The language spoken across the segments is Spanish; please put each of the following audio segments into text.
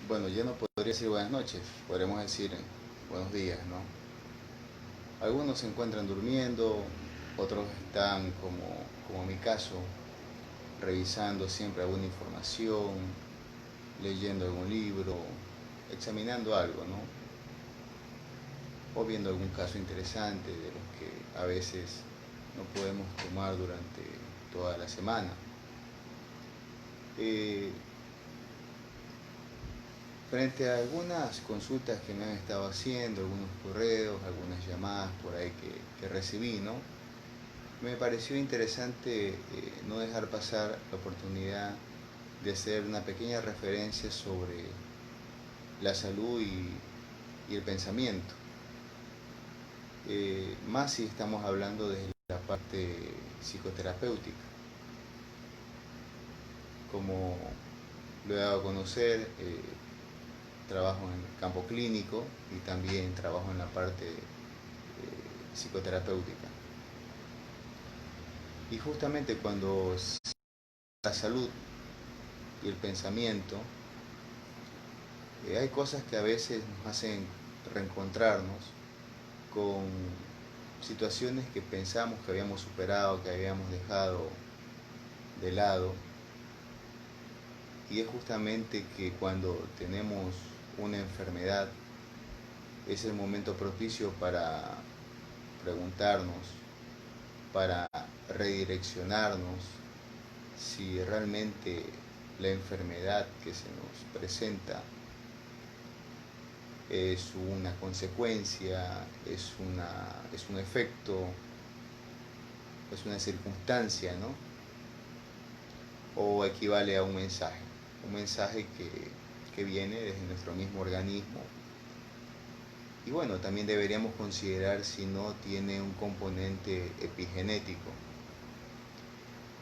Bueno, yo no podría decir buenas noches, podríamos decir buenos días, ¿no? Algunos se encuentran durmiendo, otros están, como en mi caso, revisando siempre alguna información, leyendo algún libro, examinando algo, ¿no? O viendo algún caso interesante de los que a veces no podemos tomar durante toda la semana. Eh, Frente a algunas consultas que me han estado haciendo, algunos correos, algunas llamadas por ahí que recibí, ¿no? Me pareció interesante no dejar pasar la oportunidad de hacer una pequeña referencia sobre la salud y el pensamiento. Más si estamos hablando desde la parte psicoterapéutica. Como lo he dado a conocer, trabajo en el campo clínico y también trabajo en la parte psicoterapéutica. Y justamente cuando la salud y el pensamiento, hay cosas que a veces nos hacen reencontrarnos con situaciones que pensamos que habíamos superado, que habíamos dejado de lado. Y es justamente que cuando tenemos una enfermedad es el momento propicio para preguntarnos, para redireccionarnos si realmente la enfermedad que se nos presenta es una consecuencia, es un efecto, es una circunstancia, ¿no? O equivale a un mensaje que viene desde nuestro mismo organismo. Y bueno, también deberíamos considerar si no tiene un componente epigenético.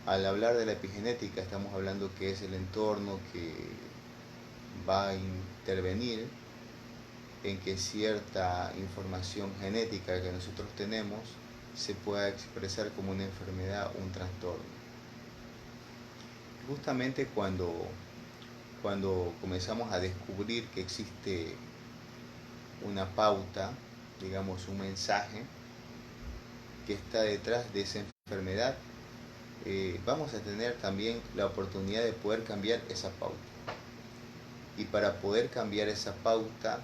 Al hablar de la epigenética estamos hablando que es el entorno que va a intervenir en que cierta información genética que nosotros tenemos se pueda expresar como una enfermedad o un trastorno. Justamente cuando comenzamos a descubrir que existe una pauta, digamos un mensaje que está detrás de esa enfermedad, vamos a tener también la oportunidad de poder cambiar esa pauta. Y para poder cambiar esa pauta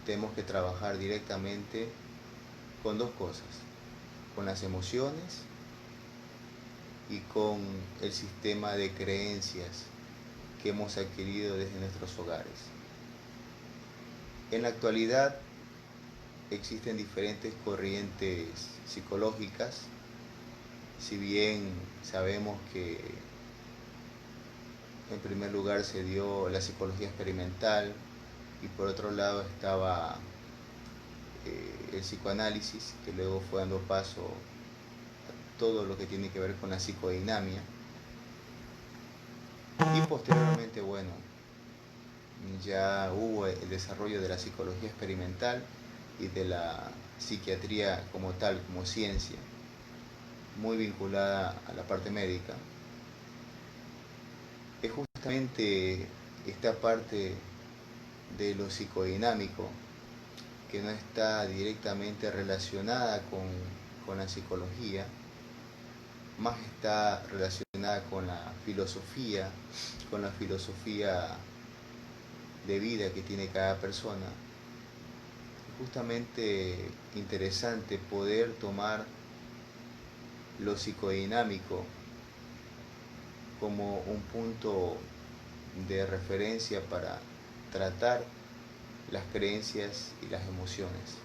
tenemos que trabajar directamente con dos cosas, con las emociones y con el sistema de creencias que hemos adquirido desde nuestros hogares. En la actualidad existen diferentes corrientes psicológicas, si bien sabemos que en primer lugar se dio la psicología experimental y por otro lado estaba el psicoanálisis, que luego fue dando paso a todo lo que tiene que ver con la psicodinamia. Y posteriormente, bueno, ya hubo el desarrollo de la psicología experimental y de la psiquiatría como tal, como ciencia, muy vinculada a la parte médica. Es justamente esta parte de lo psicodinámico que no está directamente relacionada con la psicología, más está relacionada con la filosofía de vida que tiene cada persona. Justamente interesante poder tomar lo psicodinámico como un punto de referencia para tratar las creencias y las emociones.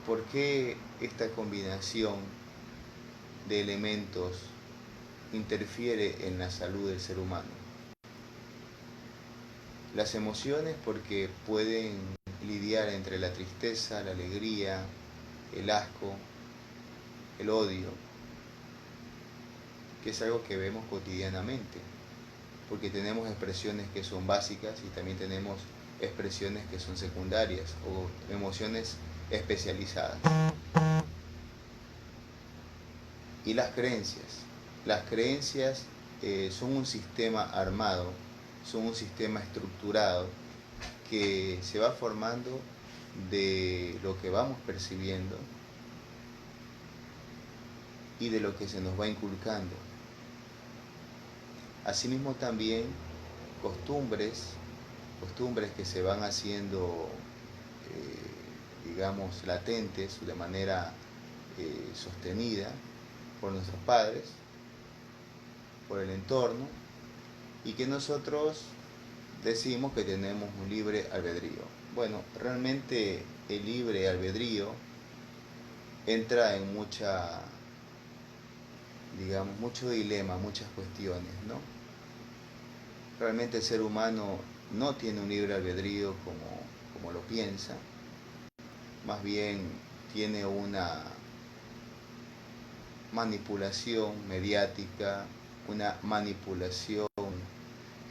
¿Por qué esta combinación de elementos interfiere en la salud del ser humano? Las emociones porque pueden lidiar entre la tristeza, la alegría, el asco, el odio, que es algo que vemos cotidianamente, porque tenemos expresiones que son básicas y también tenemos expresiones que son secundarias o emociones especializadas. Y las creencias son un sistema armado, son un sistema estructurado que se va formando de lo que vamos percibiendo y de lo que se nos va inculcando. Asimismo también costumbres que se van haciendo, digamos, latentes de manera sostenida por nuestros padres, por el entorno, y que nosotros decimos que tenemos un libre albedrío. Bueno, realmente el libre albedrío entra en mucho dilema, muchas cuestiones, ¿no? Realmente el ser humano no tiene un libre albedrío como lo piensa, más bien tiene una manipulación mediática, una manipulación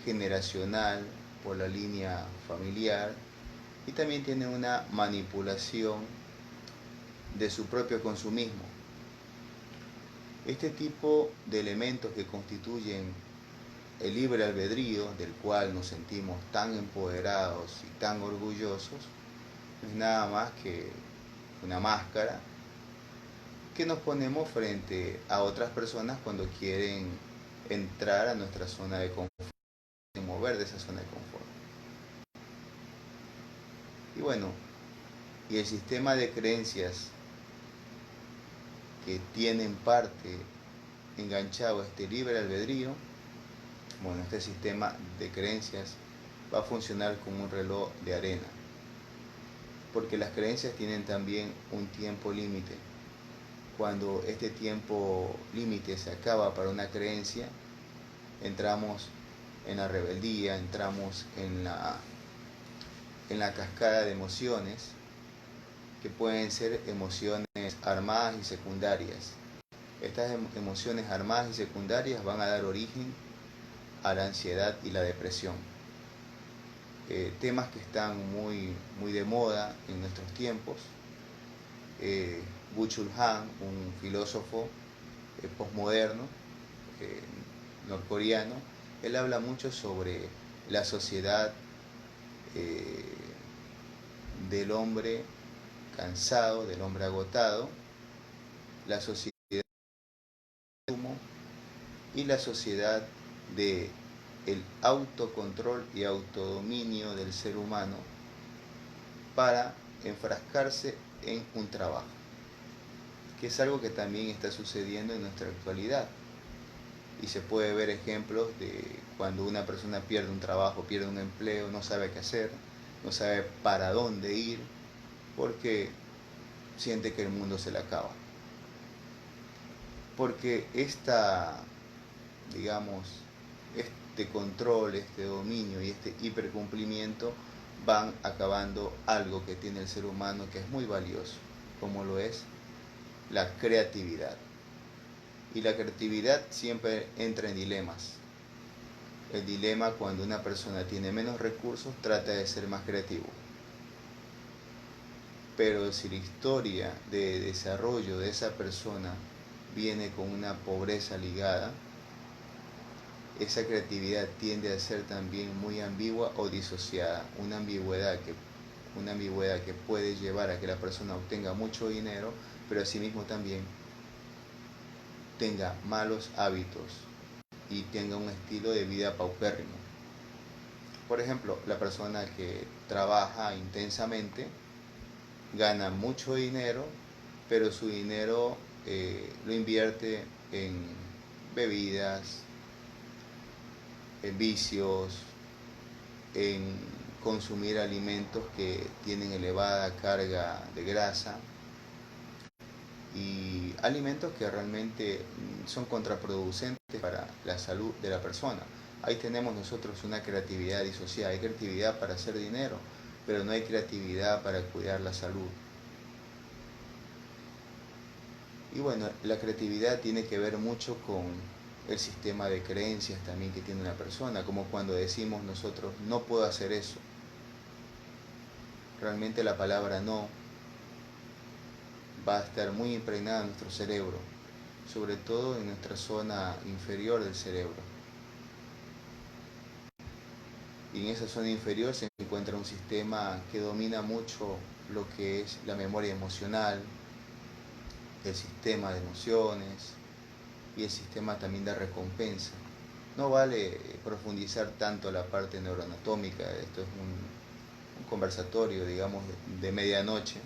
generacional por la línea familiar, y también tiene una manipulación de su propio consumismo. Este tipo de elementos que constituyen el libre albedrío, del cual nos sentimos tan empoderados y tan orgullosos, no es nada más que una máscara que nos ponemos frente a otras personas cuando quieren entrar a nuestra zona de confort, mover de esa zona de confort. Y bueno, y el sistema de creencias que tienen parte enganchado a este libre albedrío, bueno, este sistema de creencias va a funcionar como un reloj de arena, porque las creencias tienen también un tiempo límite. Cuando este tiempo límite se acaba para una creencia, entramos en la rebeldía, entramos en la cascada de emociones, que pueden ser emociones armadas y secundarias. Estas emociones armadas y secundarias van a dar origen a la ansiedad y la depresión. Temas que están muy de moda en nuestros tiempos. Byung-Chul Han, un filósofo posmoderno norcoreano, él habla mucho sobre la sociedad del hombre cansado, del hombre agotado, la sociedad del consumo y la sociedad de el autocontrol y autodominio del ser humano para enfrascarse en un trabajo, que es algo que también está sucediendo en nuestra actualidad. Y se puede ver ejemplos de cuando una persona pierde un trabajo, pierde un empleo, no sabe qué hacer, no sabe para dónde ir, porque siente que el mundo se le acaba. Porque este control, este dominio y este hipercumplimiento van acabando algo que tiene el ser humano que es muy valioso, como lo es la creatividad. Y la creatividad siempre entra en dilemas. El dilema cuando una persona tiene menos recursos trata de ser más creativo. Pero si la historia de desarrollo de esa persona viene con una pobreza ligada, esa creatividad tiende a ser también muy ambigua o disociada, una ambigüedad que puede llevar a que la persona obtenga mucho dinero, pero asimismo también tenga malos hábitos y tenga un estilo de vida paupérrimo. Por ejemplo, la persona que trabaja intensamente gana mucho dinero, pero su dinero lo invierte en bebidas, en vicios, en consumir alimentos que tienen elevada carga de grasa y alimentos que realmente son contraproducentes para la salud de la persona. Ahí tenemos nosotros una creatividad disociada. Hay creatividad para hacer dinero, pero no hay creatividad para cuidar la salud. Y bueno, la creatividad tiene que ver mucho con el sistema de creencias también que tiene una persona, como cuando decimos nosotros no puedo hacer eso. Realmente la palabra no va a estar muy impregnada en nuestro cerebro, sobre todo en nuestra zona inferior del cerebro. y en esa zona inferior se encuentra un sistema que domina mucho lo que es la memoria emocional, el sistema de emociones y el sistema también de recompensa. No vale profundizar tanto la parte neuroanatómica, esto es un conversatorio, digamos, de medianoche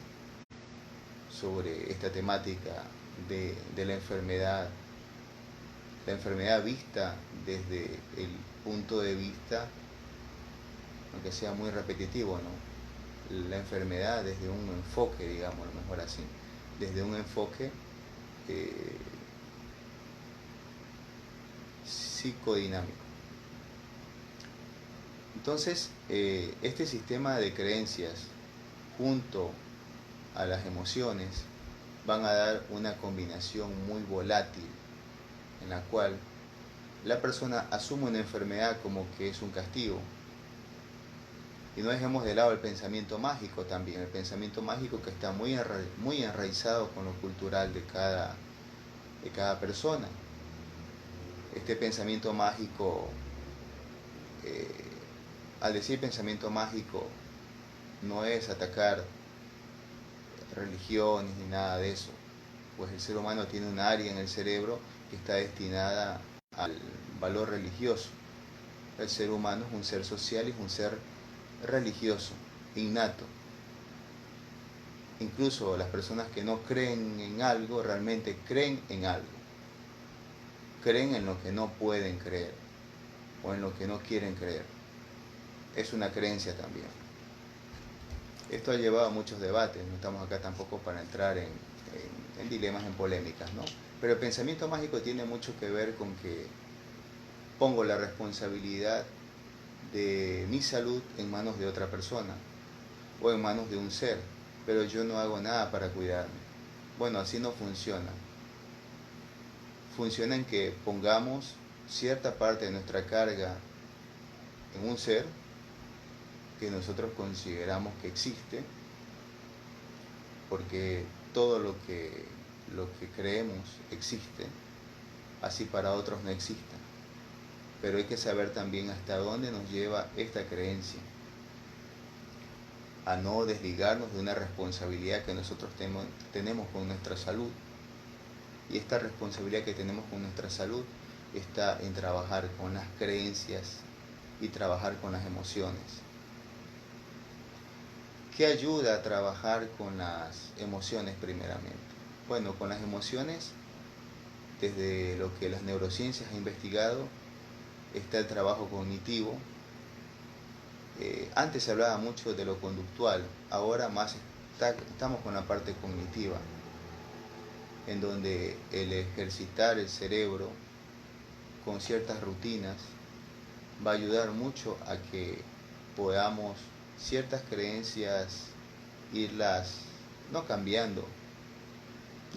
sobre esta temática de la enfermedad vista desde el punto de vista, aunque sea muy repetitivo, ¿no? La enfermedad desde un enfoque, digamos, a lo mejor así, desde un enfoque psicodinámico. Entonces, este sistema de creencias junto a las emociones van a dar una combinación muy volátil en la cual la persona asume una enfermedad como que es un castigo. Y no dejemos de lado el pensamiento mágico también, el pensamiento mágico que está muy enraizado con lo cultural de cada persona. Este pensamiento mágico, al decir pensamiento mágico, no es atacar religiones ni nada de eso, pues el ser humano tiene un área en el cerebro que está destinada al valor religioso. El ser humano es un ser social y es un ser religioso, innato. Incluso las personas que no creen en algo, realmente creen en algo. Creen en lo que no pueden creer o en lo que no quieren creer. Es una creencia también. Esto ha llevado a muchos debates, no estamos acá tampoco para entrar en dilemas, en polémicas, ¿no? Pero el pensamiento mágico tiene mucho que ver con que pongo la responsabilidad de mi salud en manos de otra persona o en manos de un ser, pero yo no hago nada para cuidarme. Bueno, así no funciona. Funciona en que pongamos cierta parte de nuestra carga en un ser que nosotros consideramos que existe, porque todo lo que creemos existe, así para otros no exista. Pero hay que saber también hasta dónde nos lleva esta creencia, a no desligarnos de una responsabilidad que nosotros tenemos con nuestra salud. Y esta responsabilidad que tenemos con nuestra salud está en trabajar con las creencias y trabajar con las emociones. ¿Qué ayuda a trabajar con las emociones primeramente? Bueno, con las emociones, desde lo que las neurociencias han investigado, está el trabajo cognitivo. Antes se hablaba mucho de lo conductual, ahora más estamos con la parte cognitiva, en donde el ejercitar el cerebro con ciertas rutinas va a ayudar mucho a que podamos ciertas creencias irlas no cambiando,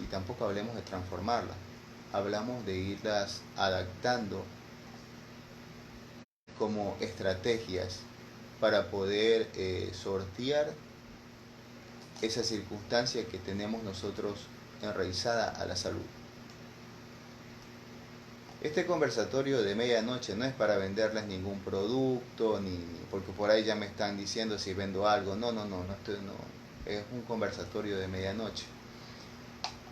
y tampoco hablemos de transformarlas, hablamos de irlas adaptando como estrategias para poder sortear esa circunstancia que tenemos nosotros enraizada a la salud. Este conversatorio de medianoche no es para venderles ningún producto, ni porque por ahí ya me están diciendo si vendo algo. No, es un conversatorio de medianoche.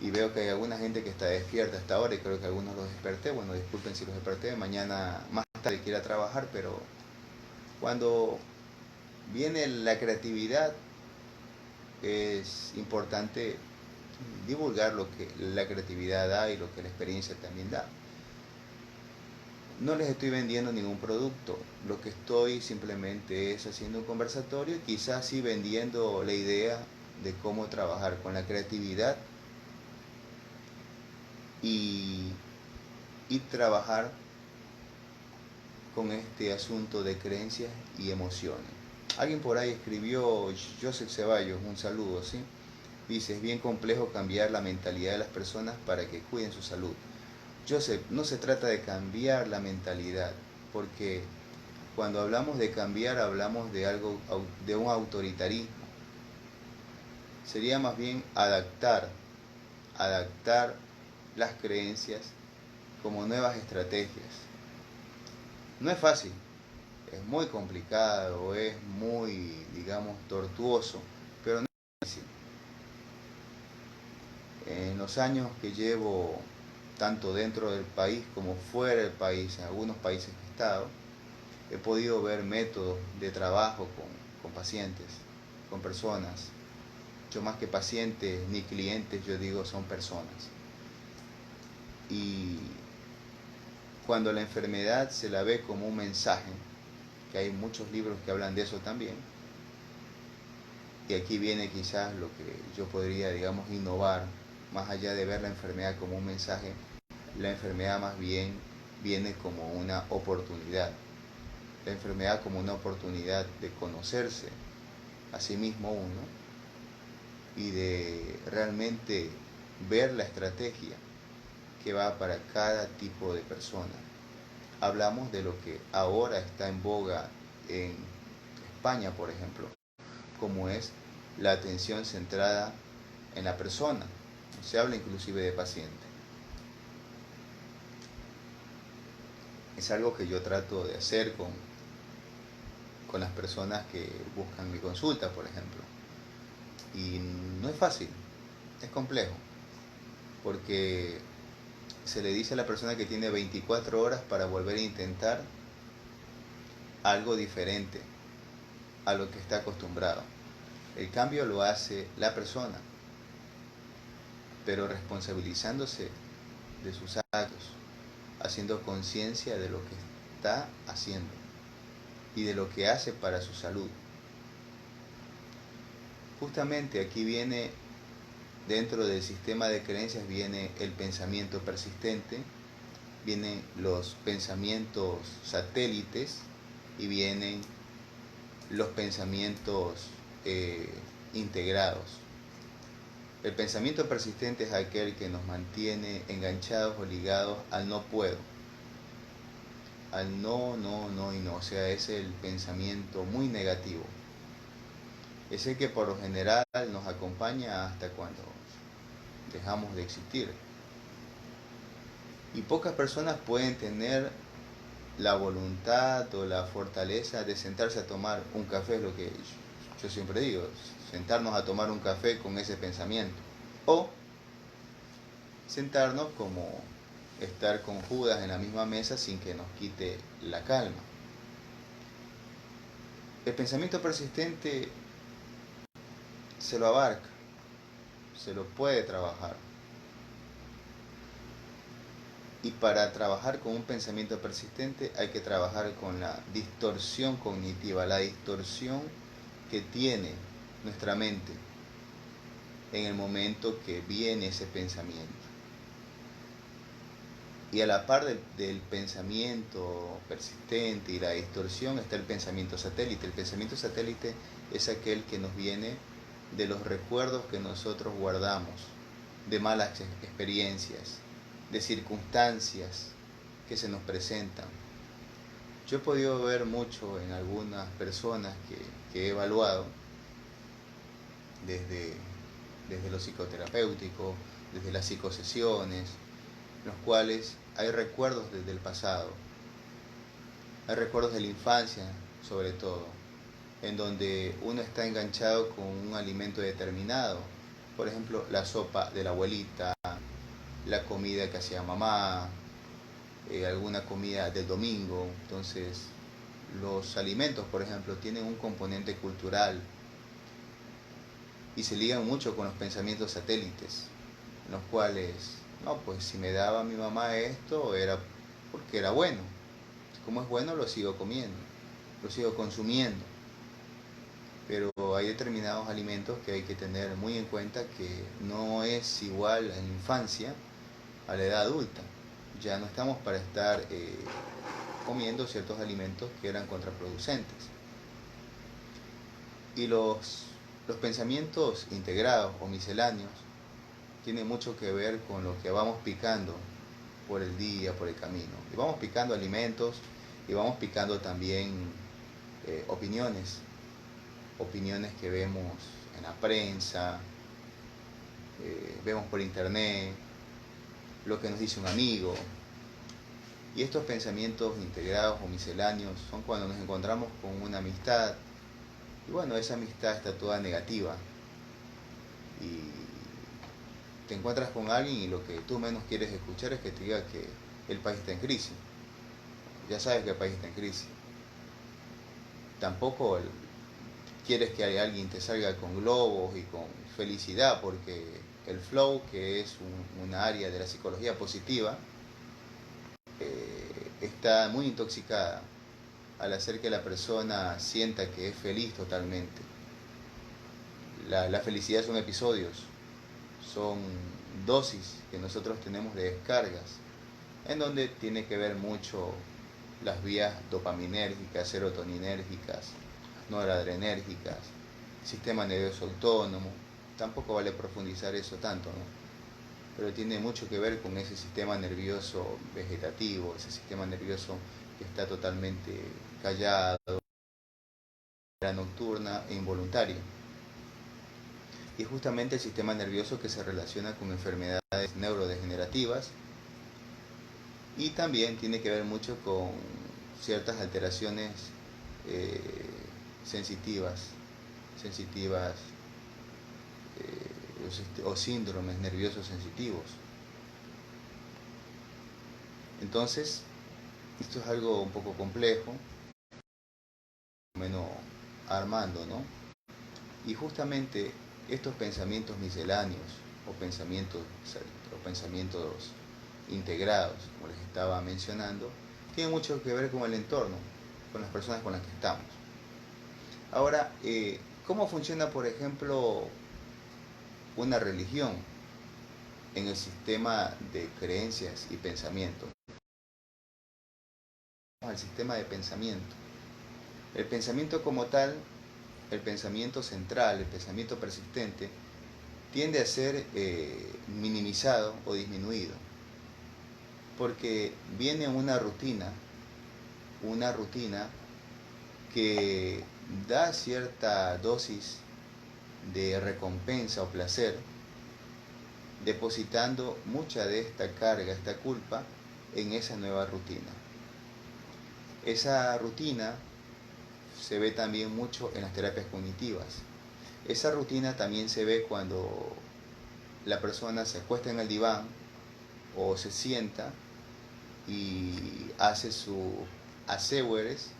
Y veo que hay alguna gente que está despierta hasta ahora y creo que algunos los desperté. Bueno, disculpen si los desperté, mañana más tarde quiero trabajar, pero cuando viene la creatividad es importante divulgar lo que la creatividad da y lo que la experiencia también da. No les estoy vendiendo ningún producto, lo que estoy simplemente es haciendo un conversatorio y quizás sí vendiendo la idea de cómo trabajar con la creatividad y trabajar con este asunto de creencias y emociones. Alguien por ahí escribió, Joseph Ceballos, un saludo, ¿sí? Dice, es bien complejo cambiar la mentalidad de las personas para que cuiden su salud. Joseph, no se trata de cambiar la mentalidad, porque cuando hablamos de cambiar hablamos de algo, de un autoritarismo. Sería más bien adaptar las creencias como nuevas estrategias. No es fácil, es muy complicado, es muy, digamos, tortuoso, pero no es difícil. En los años que llevo, tanto dentro del país como fuera del país, en algunos países que he estado, he podido ver métodos de trabajo con pacientes, con personas. Yo más que pacientes ni clientes, yo digo son personas. Y cuando la enfermedad se la ve como un mensaje, que hay muchos libros que hablan de eso también, y aquí viene quizás lo que yo podría, digamos, innovar, más allá de ver la enfermedad como un mensaje, la enfermedad más bien viene como una oportunidad. La enfermedad como una oportunidad de conocerse a sí mismo uno y de realmente ver la estrategia que va para cada tipo de persona. Hablamos de lo que ahora está en boga en España, por ejemplo, como es la atención centrada en la persona. Se habla inclusive de paciente. Es algo que yo trato de hacer con las personas que buscan mi consulta, por ejemplo. Y no es fácil, es complejo, porque se le dice a la persona que tiene 24 horas para volver a intentar algo diferente a lo que está acostumbrado. El cambio lo hace la persona, pero responsabilizándose de sus actos, haciendo conciencia de lo que está haciendo y de lo que hace para su salud. Justamente aquí viene, dentro del sistema de creencias, viene el pensamiento persistente, vienen los pensamientos satélites y vienen los pensamientos integrados. El pensamiento persistente es aquel que nos mantiene enganchados o ligados al no puedo, al no, no, no y no. O sea, es el pensamiento muy negativo. Es el que por lo general nos acompaña hasta cuando dejamos de existir. Y pocas personas pueden tener la voluntad o la fortaleza de sentarse a tomar un café, es lo que yo siempre digo, sentarnos a tomar un café con ese pensamiento. O sentarnos como estar con Judas en la misma mesa sin que nos quite la calma. El pensamiento persistente se lo abarca, se lo puede trabajar. Y para trabajar con un pensamiento persistente hay que trabajar con la distorsión cognitiva, la distorsión que tiene nuestra mente en el momento que viene ese pensamiento. Y a la par del pensamiento persistente y la distorsión está el pensamiento satélite. El pensamiento satélite es aquel que nos viene de los recuerdos que nosotros guardamos, de malas experiencias, de circunstancias que se nos presentan. Yo he podido ver mucho en algunas personas que he evaluado desde lo psicoterapéutico, desde las psicosesiones, en los cuales hay recuerdos desde el pasado, hay recuerdos de la infancia sobre todo, en donde uno está enganchado con un alimento determinado, por ejemplo la sopa de la abuelita, la comida que hacía mamá, alguna comida del domingo. Entonces los alimentos, por ejemplo, tienen un componente cultural y se ligan mucho con los pensamientos satélites, en los cuales, no, pues si me daba mi mamá esto era porque era bueno, como es bueno lo sigo comiendo, lo sigo consumiendo. Pero hay determinados alimentos que hay que tener muy en cuenta que no es igual en la infancia a la edad adulta. Ya no estamos para estar comiendo ciertos alimentos que eran contraproducentes. Y los pensamientos integrados o misceláneos tienen mucho que ver con lo que vamos picando por el día, por el camino. Y vamos picando alimentos y vamos picando también opiniones que vemos en la prensa, vemos por internet, lo que nos dice un amigo. Y estos pensamientos integrados o misceláneos son cuando nos encontramos con una amistad, y bueno, esa amistad está toda negativa, y te encuentras con alguien y lo que tú menos quieres escuchar es que te diga que el país está en crisis. Ya sabes que el país está en crisis. Tampoco quieres que alguien te salga con globos y con felicidad, porque el flow, que es una área de la psicología positiva, está muy intoxicada al hacer que la persona sienta que es feliz totalmente. La felicidad son episodios, son dosis que nosotros tenemos de descargas, en donde tiene que ver mucho las vías dopaminérgicas, serotoninérgicas, noradrenérgicas, sistema nervioso autónomo. Tampoco vale profundizar eso tanto, ¿no? Pero tiene mucho que ver con ese sistema nervioso vegetativo, ese sistema nervioso que está totalmente callado, nocturna e involuntaria. Y justamente el sistema nervioso que se relaciona con enfermedades neurodegenerativas, y también tiene que ver mucho con ciertas alteraciones eh, sensitivas o síndromes nerviosos sensitivos. Entonces, esto es algo un poco complejo, menos armando, ¿no? Y justamente estos pensamientos misceláneos o pensamientos integrados, como les estaba mencionando, tienen mucho que ver con el entorno, con las personas con las que estamos. Ahora, ¿cómo funciona, por ejemplo, una religión en el sistema de creencias y pensamientos? El sistema de pensamiento. El pensamiento como tal, el pensamiento central, el pensamiento persistente, tiende a ser minimizado o disminuido, porque viene una rutina que da cierta dosis de recompensa o placer, depositando mucha de esta carga, esta culpa, en esa nueva rutina. Esa rutina se ve también mucho en las terapias cognitivas. Esa rutina también se ve cuando la persona se acuesta en el diván o se sienta y hace sus aseueres,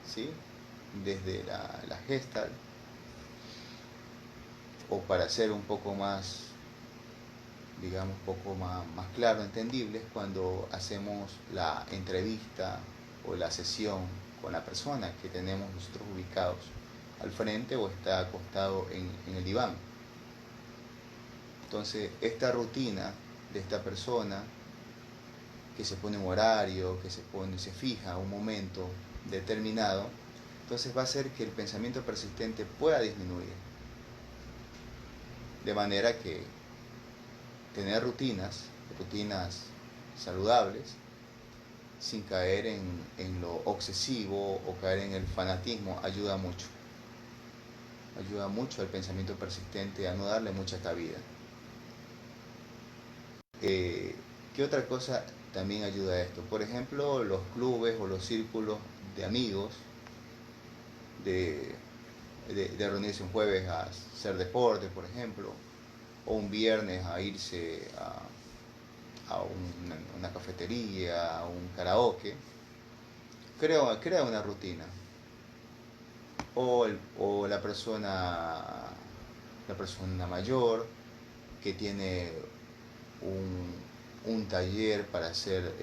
¿sí? Desde la Gestalt, o para ser un poco más, digamos, un poco más claro, entendible, cuando hacemos la entrevista o la sesión con la persona que tenemos nosotros ubicados al frente o está acostado en el diván. Entonces, esta rutina de esta persona, que se pone un horario, que se fija un momento determinado, entonces va a hacer que el pensamiento persistente pueda disminuir. De manera que tener rutinas saludables, sin caer en lo obsesivo o caer en el fanatismo, ayuda mucho. Ayuda mucho al pensamiento persistente a no darle mucha cabida. ¿Qué otra cosa también ayuda a esto? Por ejemplo, los clubes o los círculos de amigos, de reunirse un jueves a hacer deporte, por ejemplo, o un viernes a irse a una cafetería, a un karaoke, crea una rutina. O la persona mayor que tiene un taller para hacer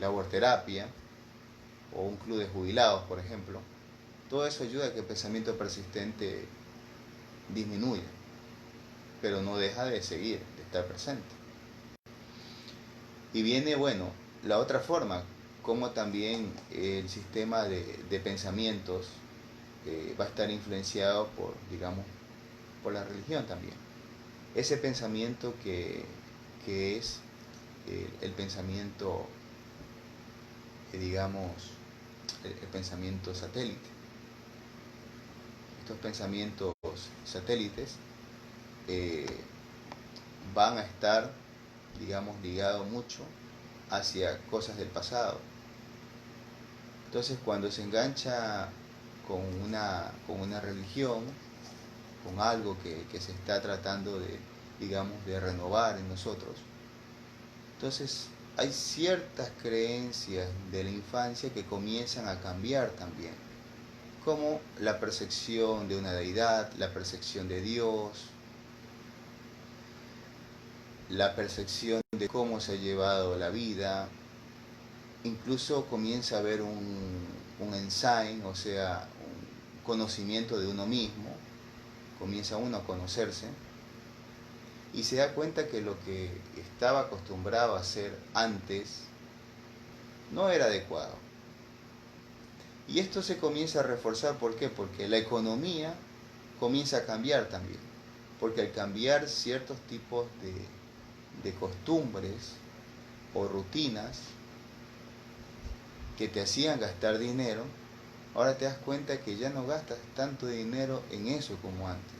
laborterapia, o un club de jubilados, por ejemplo. Todo eso ayuda a que el pensamiento persistente disminuya, pero no deja de seguir, de estar presente. Y viene, bueno, la otra forma, como también el sistema de pensamientos va a estar influenciado por, digamos, por la religión también. Ese pensamiento que es el pensamiento, digamos, el pensamiento satélite. Estos pensamientos satélites van a estar, digamos, ligados mucho hacia cosas del pasado. Entonces cuando se engancha con una religión, con algo que se está tratando de, digamos, de renovar en nosotros, entonces hay ciertas creencias de la infancia que comienzan a cambiar también, como la percepción de una deidad, la percepción de Dios, la percepción de cómo se ha llevado la vida. Incluso comienza a haber un insight, o sea, un conocimiento de uno mismo, comienza uno a conocerse y se da cuenta que lo que estaba acostumbrado a hacer antes no era adecuado. Y esto se comienza a reforzar, ¿por qué? Porque la economía comienza a cambiar también, porque al cambiar ciertos tipos de costumbres o rutinas que te hacían gastar dinero, ahora te das cuenta que ya no gastas tanto dinero en eso como antes.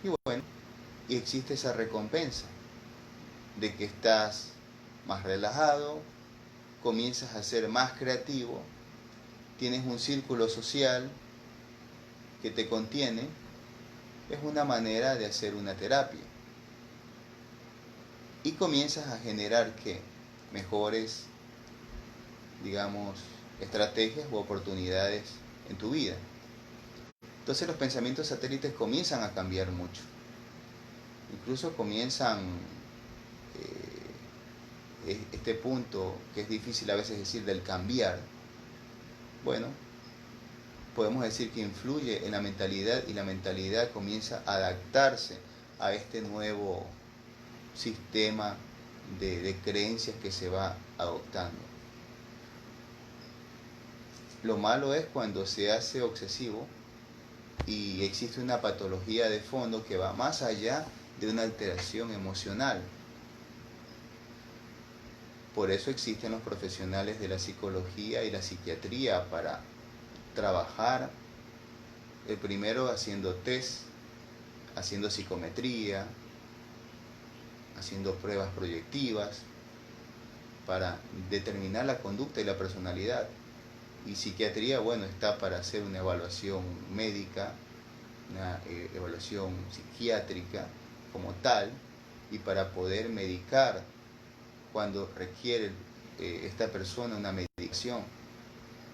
Y bueno, y existe esa recompensa de que estás más relajado, comienzas a ser más creativo, tienes un círculo social que te contiene. Es una manera de hacer una terapia. Y comienzas a generar ¿qué? Mejores, digamos, estrategias u oportunidades en tu vida. Entonces los pensamientos satélites comienzan a cambiar mucho. Incluso comienzan este punto que es difícil a veces decir del cambiar. Bueno, podemos decir que influye en la mentalidad y la mentalidad comienza a adaptarse a este nuevo sistema de creencias que se va adoptando. Lo malo es cuando se hace obsesivo y existe una patología de fondo que va más allá de una alteración emocional. Por eso existen los profesionales de la psicología y la psiquiatría para trabajar, el primero haciendo test, haciendo psicometría, haciendo pruebas proyectivas para determinar la conducta y la personalidad. Y psiquiatría, bueno, está para hacer una evaluación médica, una evaluación psiquiátrica como tal, y para poder medicar cuando requiere esta persona una medicación,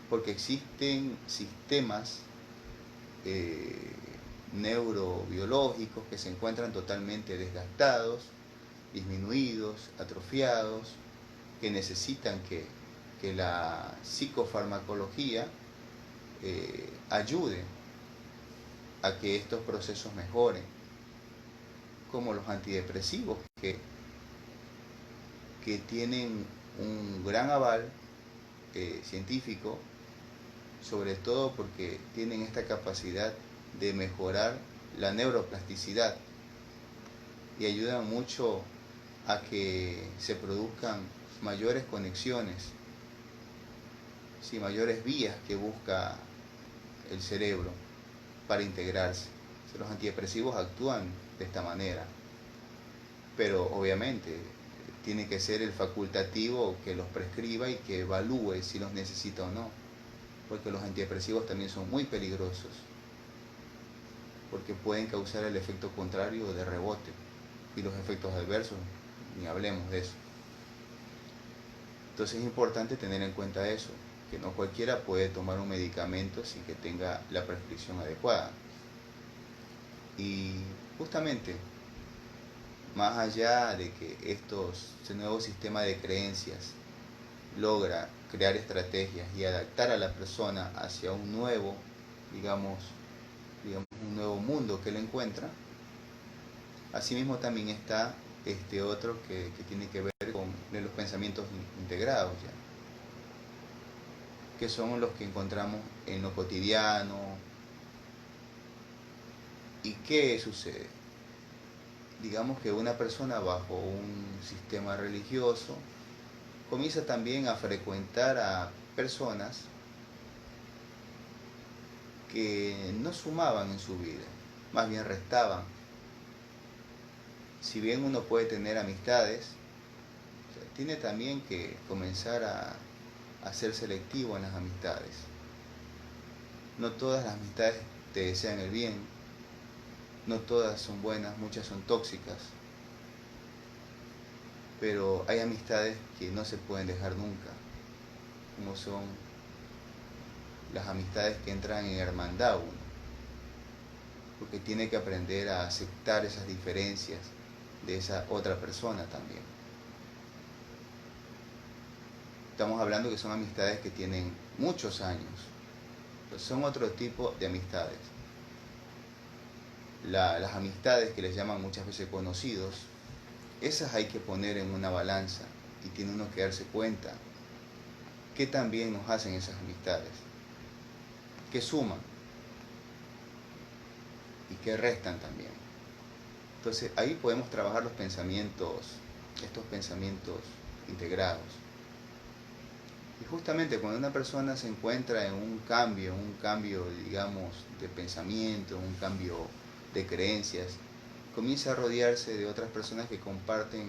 porque existen sistemas neurobiológicos que se encuentran totalmente desgastados, disminuidos, atrofiados, que necesitan que la psicofarmacología ayude a que estos procesos mejoren, como los antidepresivos que tienen un gran aval científico, sobre todo porque tienen esta capacidad de mejorar la neuroplasticidad y ayudan mucho a que se produzcan mayores conexiones, sí, mayores vías que busca el cerebro para integrarse. Los antidepresivos actúan de esta manera, pero obviamente tiene que ser el facultativo que los prescriba y que evalúe si los necesita o no, porque los antidepresivos también son muy peligrosos, porque pueden causar el efecto contrario de rebote, y los efectos adversos, ni hablemos de eso. Entonces es importante tener en cuenta eso, que no cualquiera puede tomar un medicamento sin que tenga la prescripción adecuada. Y justamente, más allá de que este nuevo sistema de creencias logra crear estrategias y adaptar a la persona hacia un nuevo, digamos un nuevo mundo que él encuentra, asimismo también está este otro que tiene que ver con los pensamientos integrados, ya, que son los que encontramos en lo cotidiano. ¿Y qué sucede? Digamos que una persona bajo un sistema religioso comienza también a frecuentar a personas que no sumaban en su vida, más bien restaban. Si bien uno puede tener amistades, tiene también que comenzar a ser selectivo en las amistades. No todas las amistades te desean el bien, no todas son buenas, muchas son tóxicas, pero hay amistades que no se pueden dejar nunca, como son las amistades que entran en hermandad uno, porque tiene que aprender a aceptar esas diferencias de esa otra persona también. Estamos hablando que son amistades que tienen muchos años, pues son otro tipo de amistades. Las amistades que les llaman muchas veces conocidos, esas hay que poner en una balanza y tiene uno que darse cuenta qué tan bien nos hacen esas amistades, qué suman y qué restan también. Entonces ahí podemos trabajar los pensamientos, estos pensamientos integrados. Y justamente cuando una persona se encuentra en un cambio, digamos, de pensamiento, un cambio de creencias, comienza a rodearse de otras personas que comparten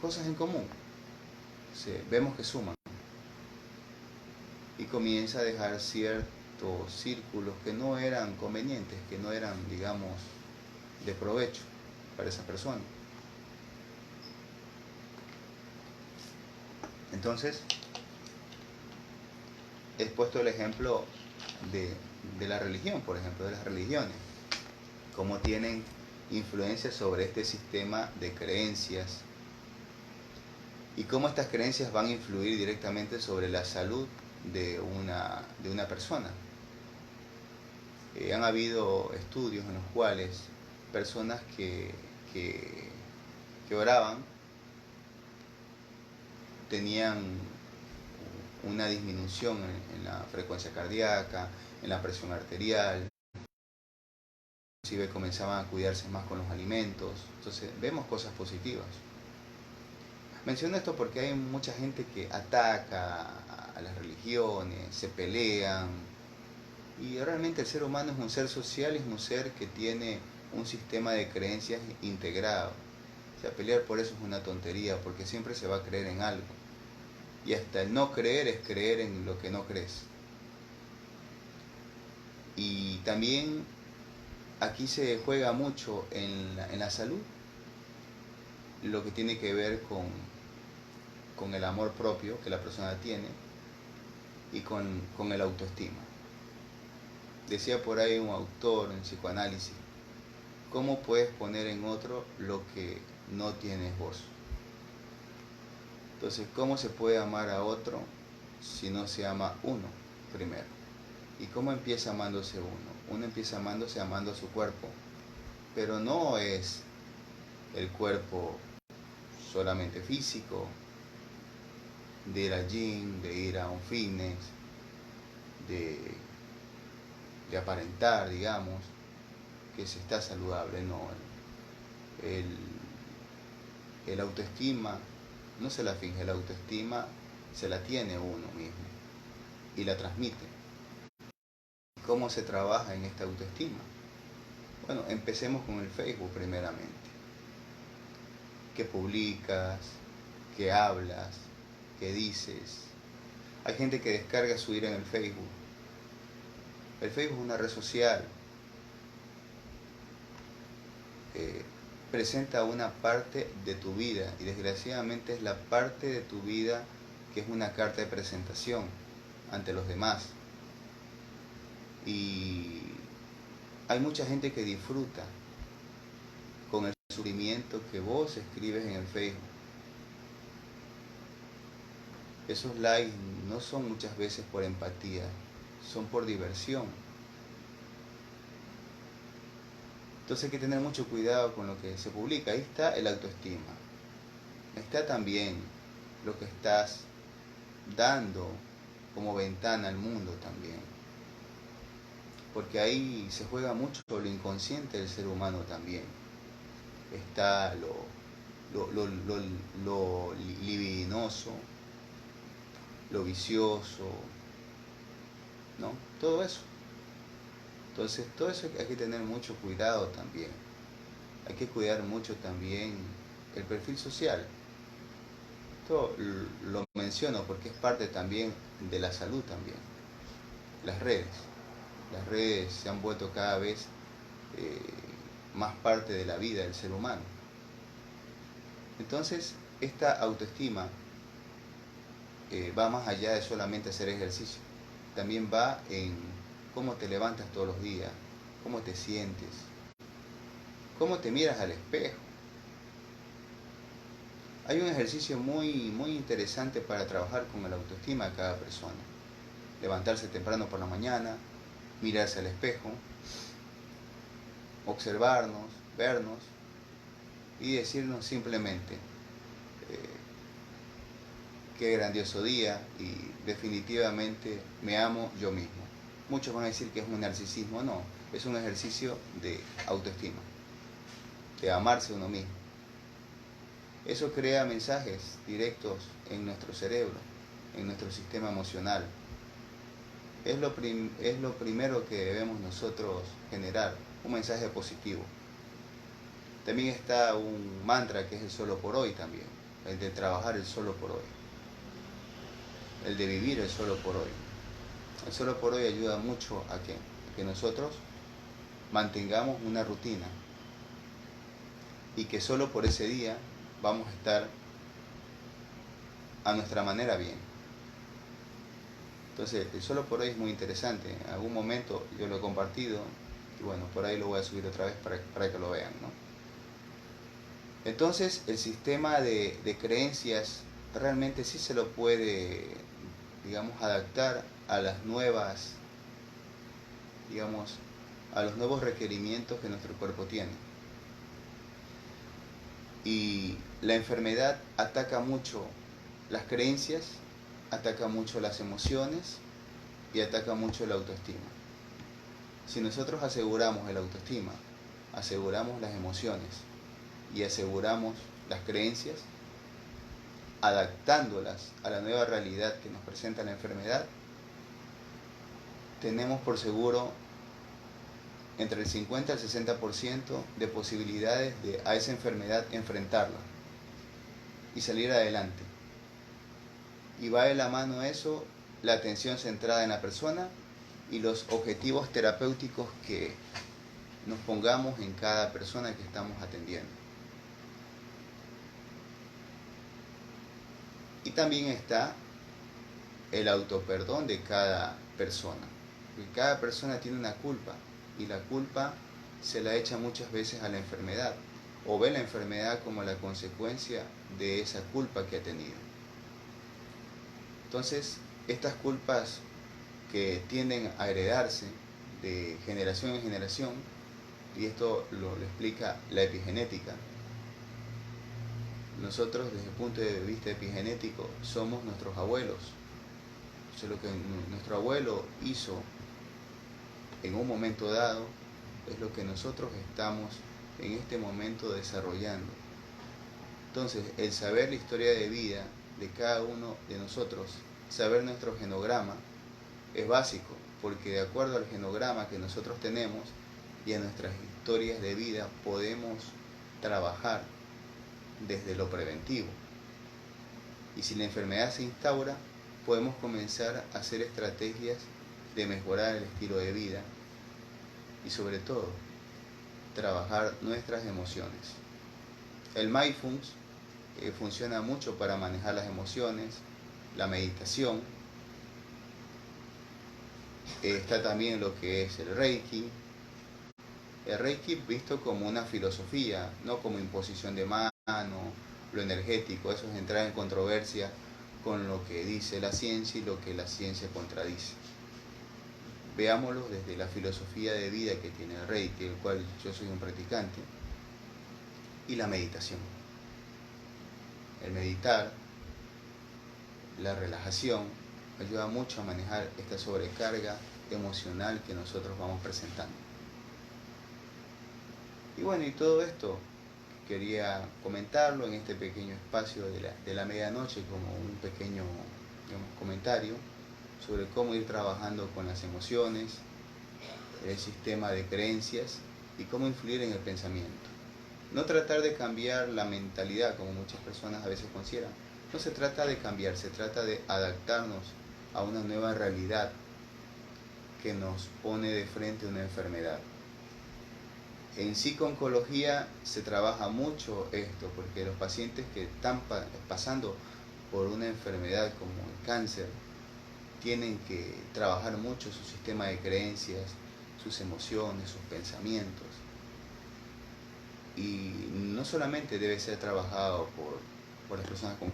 cosas en común. Vemos que suman. Y comienza a dejar ciertos círculos que no eran convenientes, que no eran, digamos, de provecho para esa persona. Entonces, he puesto el ejemplo de la religión, por ejemplo, de las religiones, cómo tienen influencia sobre este sistema de creencias y cómo estas creencias van a influir directamente sobre la salud de una persona. Han habido estudios en los cuales personas que oraban tenían una disminución en la frecuencia cardíaca, en la presión arterial, inclusive comenzaban a cuidarse más con los alimentos. Entonces vemos cosas positivas. Menciono esto porque hay mucha gente que ataca a las religiones, se pelean, y realmente el ser humano es un ser social, es un ser que tiene un sistema de creencias integrado. O sea, pelear por eso es una tontería, porque siempre se va a creer en algo. Y hasta el no creer es creer en lo que no crees. Y también aquí se juega mucho en la salud, lo que tiene que ver con el amor propio que la persona tiene y con el autoestima. Decía por ahí un autor en psicoanálisis, ¿cómo puedes poner en otro lo que no tienes vos? Entonces, ¿cómo se puede amar a otro si no se ama uno primero? ¿Y cómo empieza amándose uno? Uno empieza amándose amando a su cuerpo, pero no es el cuerpo solamente físico, de ir al gym, de ir a un fitness, de aparentar, digamos, que se está saludable. No, el autoestima no se la finge, la autoestima se la tiene uno mismo y la transmite. ¿Cómo se trabaja en esta autoestima? Bueno, empecemos con el Facebook primeramente. ¿Qué publicas? ¿Qué hablas? ¿Qué dices? Hay gente que descarga su ira en el Facebook. El Facebook es una red social. Presenta una parte de tu vida y desgraciadamente es la parte de tu vida que es una carta de presentación ante los demás. Y hay mucha gente que disfruta con el sufrimiento que vos escribes en el Facebook. Esos likes no son muchas veces por empatía, son por diversión. Entonces hay que tener mucho cuidado con lo que se publica. Ahí está el autoestima. Está también lo que estás dando como ventana al mundo también. Porque ahí se juega mucho lo inconsciente del ser humano también. Está lo libidinoso, lo vicioso, ¿no? Todo eso. Entonces, todo eso hay que tener mucho cuidado también. Hay que cuidar mucho también el perfil social. esto lo menciono porque es parte también de la salud también. Las redes. Las redes se han vuelto cada vez más parte de la vida del ser humano. Entonces, esta autoestima va más allá de solamente hacer ejercicio. También va en cómo te levantas todos los días, cómo te sientes, cómo te miras al espejo. Hay un ejercicio muy interesante para trabajar con la autoestima de cada persona. Levantarse temprano por la mañana, mirarse al espejo, observarnos, vernos y decirnos simplemente qué grandioso día y definitivamente me amo yo mismo. Muchos van a decir que es un narcisismo, no, es un ejercicio de autoestima, de amarse a uno mismo. Eso crea mensajes directos en nuestro cerebro, en nuestro sistema emocional. Es lo primero que debemos nosotros generar, un mensaje positivo. También está un mantra que es el solo por hoy también, el de trabajar el solo por hoy, el de vivir el solo por hoy. El solo por hoy ayuda mucho a que nosotros mantengamos una rutina y que solo por ese día vamos a estar a nuestra manera bien. Entonces, el solo por hoy es muy interesante. En algún momento yo lo he compartido y bueno, por ahí lo voy a subir otra vez para que lo vean, ¿no? Entonces, el sistema de creencias realmente sí se lo puede, digamos, adaptar a las nuevas, digamos, a los nuevos requerimientos que nuestro cuerpo tiene. Y la enfermedad ataca mucho las creencias, ataca mucho las emociones y ataca mucho la autoestima. Si nosotros aseguramos el autoestima, aseguramos las emociones y aseguramos las creencias, adaptándolas a la nueva realidad que nos presenta la enfermedad, tenemos por seguro entre el 50 y el 60% de posibilidades de a esa enfermedad enfrentarla y salir adelante. Y va de la mano eso, la atención centrada en la persona y los objetivos terapéuticos que nos pongamos en cada persona que estamos atendiendo. Y también está el autoperdón de cada persona. Porque cada persona tiene una culpa y la culpa se la echa muchas veces a la enfermedad o ve la enfermedad como la consecuencia de esa culpa que ha tenido. Entonces, estas culpas que tienden a heredarse de generación en generación, y esto lo explica la epigenética, nosotros desde el punto de vista epigenético somos nuestros abuelos. O sea, lo que nuestro abuelo hizo en un momento dado es lo que nosotros estamos en este momento desarrollando. Entonces, el saber la historia de vida de cada uno de nosotros, saber nuestro genograma, es básico, porque de acuerdo al genograma que nosotros tenemos y a nuestras historias de vida podemos trabajar desde lo preventivo. Y si la enfermedad se instaura, podemos comenzar a hacer estrategias de mejorar el estilo de vida y sobre todo trabajar nuestras emociones. El mindfulness funciona mucho para manejar las emociones, la meditación. Está también lo que es el Reiki. El Reiki visto como una filosofía, no como imposición de mano, lo energético, eso es entrar en controversia con lo que dice la ciencia y lo que la ciencia contradice. Veámoslo desde la filosofía de vida que tiene el Reiki, el cual yo soy un practicante, y la meditación. El meditar, la relajación, ayuda mucho a manejar esta sobrecarga emocional que nosotros vamos presentando. Y bueno, y todo esto quería comentarlo en este pequeño espacio de la medianoche como un pequeño, digamos, comentario sobre cómo ir trabajando con las emociones, el sistema de creencias y cómo influir en el pensamiento. No tratar de cambiar la mentalidad como muchas personas a veces consideran, No se trata de cambiar, se trata de adaptarnos a una nueva realidad que nos pone de frente una enfermedad. En psico-oncología se trabaja mucho esto, porque los pacientes que están pasando por una enfermedad como el cáncer tienen que trabajar mucho su sistema de creencias, sus emociones, sus pensamientos. Y no solamente debe ser trabajado por las personas con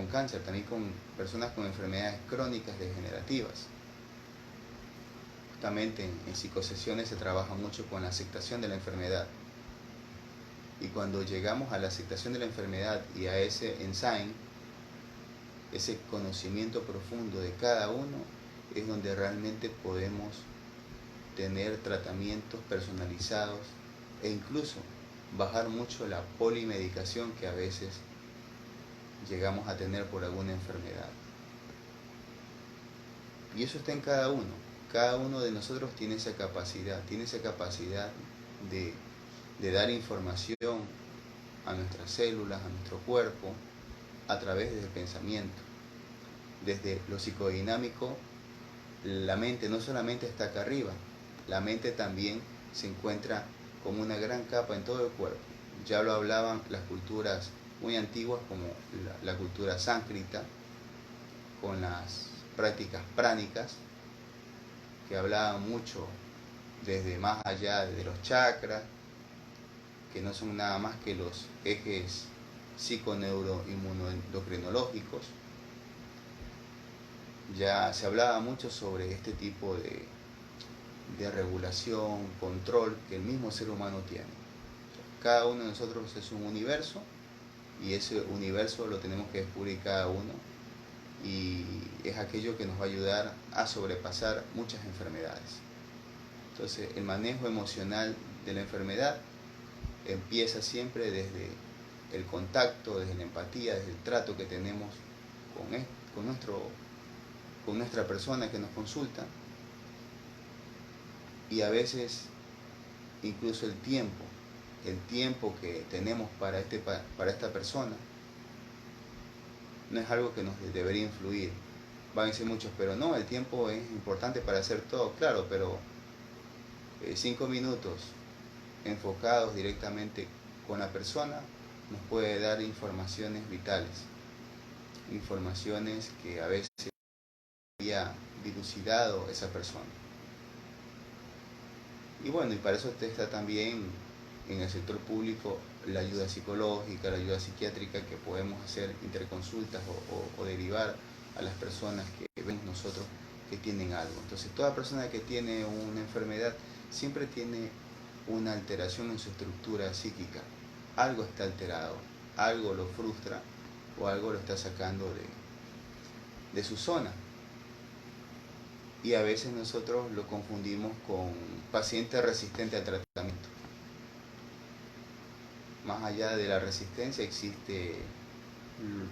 cáncer, también con personas con enfermedades crónicas degenerativas. Justamente en psicosesiones se trabaja mucho con la aceptación de la enfermedad. Y cuando llegamos a la aceptación de la enfermedad y a ese insight, ese conocimiento profundo de cada uno, es donde realmente podemos tener tratamientos personalizados e incluso bajar mucho la polimedicación que a veces llegamos a tener por alguna enfermedad. Y eso está en cada uno. Cada uno de nosotros tiene esa capacidad de dar información a nuestras células, a nuestro cuerpo, a través del pensamiento. Desde lo psicodinámico, la mente no solamente está acá arriba, la mente también se encuentra como una gran capa en todo el cuerpo. Ya lo hablaban las culturas muy antiguas, como la cultura sánscrita, con las prácticas pránicas, que hablaban mucho desde más allá de los chakras, que no son nada más que los ejes psiconeuroinmunodocrinológicos. Ya se hablaba mucho sobre este tipo de regulación, control que el mismo ser humano tiene. Cada uno de nosotros es un universo y ese universo lo tenemos que descubrir cada uno, y es aquello que nos va a ayudar a sobrepasar muchas enfermedades. Entonces, el manejo emocional de la enfermedad empieza siempre desde el contacto, desde la empatía, desde el trato que tenemos con nuestra persona que nos consulta, y a veces incluso el tiempo que tenemos para esta persona no es algo que nos debería influir. Van a decir muchos, pero no, el tiempo es importante para hacer todo, claro, pero 5 minutos enfocados directamente con la persona nos puede dar informaciones vitales, informaciones que a veces había dilucidado esa persona. Y bueno, y para eso está también en el sector público la ayuda psicológica, la ayuda psiquiátrica, que podemos hacer interconsultas o derivar a las personas que vemos nosotros que tienen algo. Entonces, toda persona que tiene una enfermedad siempre tiene una alteración en su estructura psíquica. Algo está alterado, algo lo frustra o algo lo está sacando de su zona. Y a veces nosotros lo confundimos con paciente resistente al tratamiento. Más allá de la resistencia existe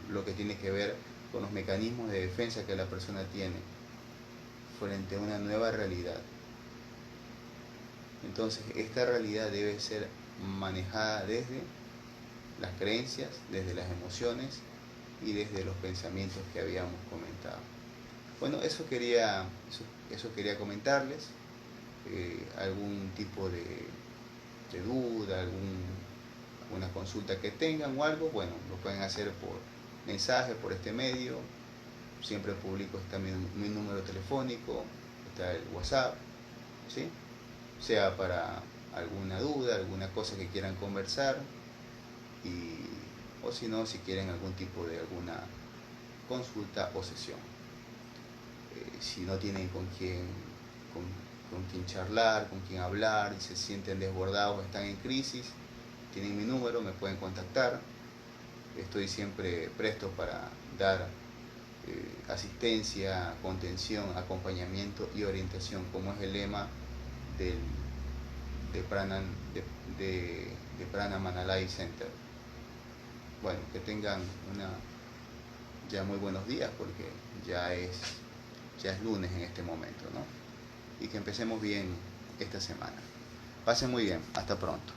lo que tiene que ver con los mecanismos de defensa que la persona tiene frente a una nueva realidad. Entonces, esta realidad debe ser manejada desde las creencias, desde las emociones y desde los pensamientos que habíamos comentado. Bueno, eso quería comentarles. Algún tipo de duda, alguna consulta que tengan o algo, bueno, lo pueden hacer por mensaje, por este medio. Siempre publico también mi número telefónico, está el WhatsApp, ¿sí? Sea para alguna duda, alguna cosa que quieran conversar, o si no, si quieren algún tipo de alguna consulta o sesión. Si no tienen con quién charlar, con quién hablar, se sienten desbordados, están en crisis, tienen mi número, me pueden contactar. Estoy siempre presto para dar asistencia, contención, acompañamiento y orientación, como es el lema de Prana Manalai Center. Bueno, que tengan ya muy buenos días, porque ya es lunes en este momento, ¿no? Y que empecemos bien esta semana. Pasen muy bien, hasta pronto.